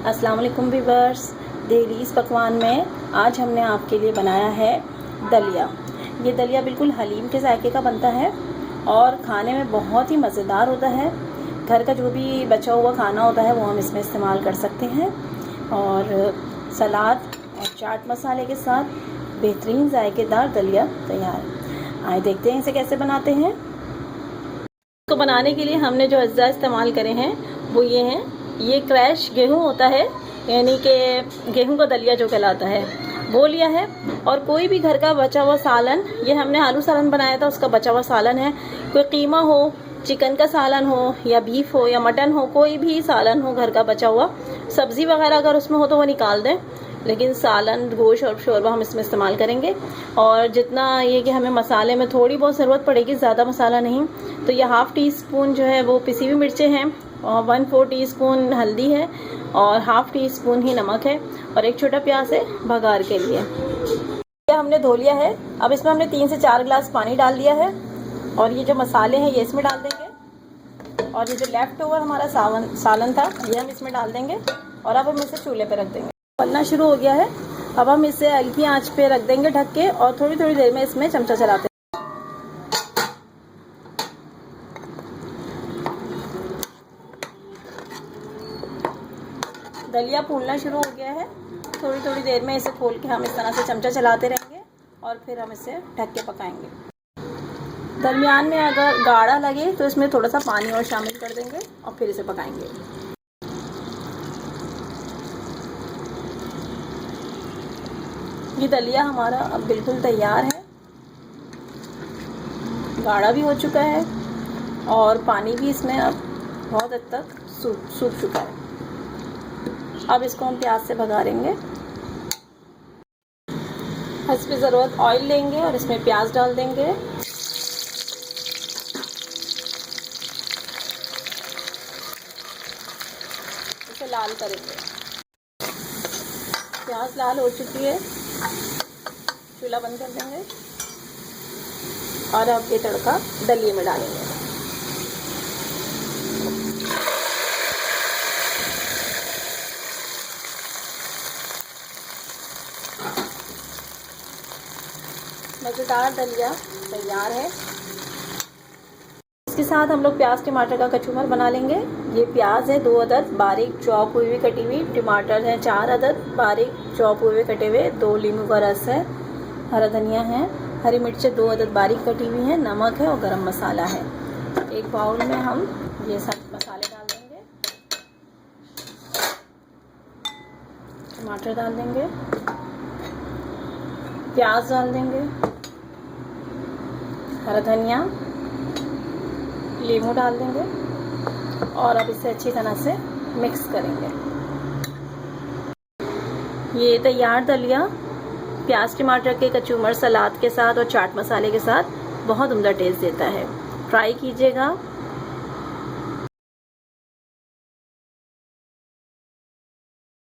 अस्सलाम वालेकुम व्यूअर्स। दहलीज़ पकवान में आज हमने आपके लिए बनाया है दलिया। ये दलिया बिल्कुल हलीम के जायके का बनता है और खाने में बहुत ही मज़ेदार होता है। घर का जो भी बचा हुआ खाना होता है वो हम इसमें इस्तेमाल कर सकते हैं और सलाद और चाट मसाले के साथ बेहतरीन जायकेदार दलिया तैयार है। आइए देखते हैं इसे कैसे बनाते हैं। इसको बनाने के लिए हमने जो अज्जा इस्तेमाल करे हैं वो ये हैं। ये क्रैश गेहूं होता है, यानी कि गेहूं का दलिया जो कहलाता है वो लिया है। और कोई भी घर का बचा हुआ सालन, ये हमने आलू सालन बनाया था, उसका बचा हुआ सालन है। कोई कीमा हो, चिकन का सालन हो या बीफ हो या मटन हो, कोई भी सालन हो घर का बचा हुआ, सब्जी वगैरह अगर उसमें हो तो वो निकाल दें, लेकिन सालन, गोश्त और शोरबा हम इसमें इस्तेमाल करेंगे। और जितना ये कि हमें मसाले में थोड़ी बहुत ज़रूरत पड़ेगी, ज़्यादा मसाला नहीं। तो ये हाफ़ टी स्पून जो है वो पिसी हुई मिर्चें हैं और 1/4 टीस्पून हल्दी है और हाफ़ टी स्पून ही नमक है और एक छोटा प्याज है भगार के लिए। ये हमने धो लिया है। अब इसमें हमने 3 से 4 गिलास पानी डाल दिया है और ये जो मसाले हैं ये इसमें डाल देंगे और ये जो लेफ़्ट ओवर हमारा सालन था ये हम इसमें डाल देंगे और अब हम इसे चूल्हे पर रख देंगे। उबलना शुरू हो गया है। अब हम इसे हल्की आंच पे रख देंगे ढक के और थोड़ी थोड़ी देर में इसमें चमचा चलाते हैं। दलिया फूलना शुरू हो गया है। थोड़ी थोड़ी देर में इसे खोल के हम इस तरह से चमचा चलाते रहेंगे और फिर हम इसे ढक के पकाएंगे। दरमियान में अगर गाढ़ा लगे तो इसमें थोड़ा सा पानी और शामिल कर देंगे और फिर इसे पकाएंगे। ये दलिया हमारा अब बिल्कुल तैयार है, गाढ़ा भी हो चुका है और पानी भी इसमें अब बहुत हद तक सूख चुका है। अब इसको हम प्याज से भगारेंगे। हस्बे ज़रूरत ऑयल लेंगे और इसमें प्याज डाल देंगे। इसे लाल करेंगे। प्याज लाल हो चुकी है, चूल्हा बंद कर देंगे और अब ये तड़का दलिये में डालेंगे। मज़ेदार दलिया तैयार है। इसके साथ हम लोग प्याज टमाटर का कचूमर बना लेंगे। ये प्याज है 2 अदद बारीक चॉप हुई हुई कटी हुई, टमाटर है 4 अदद बारीक चॉप हुए कटे हुए, 2 लीमू का रस है, हरा धनिया है, हरी मिर्चें 2 अदद बारीक कटी हुई हैं, नमक है और गरम मसाला है। एक बाउल में हम ये सब मसाले डाल देंगे। टमाटर डाल देंगे, प्याज डाल देंगे, हरा धनिया, लीमू डाल देंगे और अब इसे अच्छी तरह से मिक्स करेंगे। ये तैयार दलिया प्याज टमाटर के कचूमर सलाद के साथ और चाट मसाले के साथ बहुत उम्दा टेस्ट देता है। ट्राई कीजिएगा।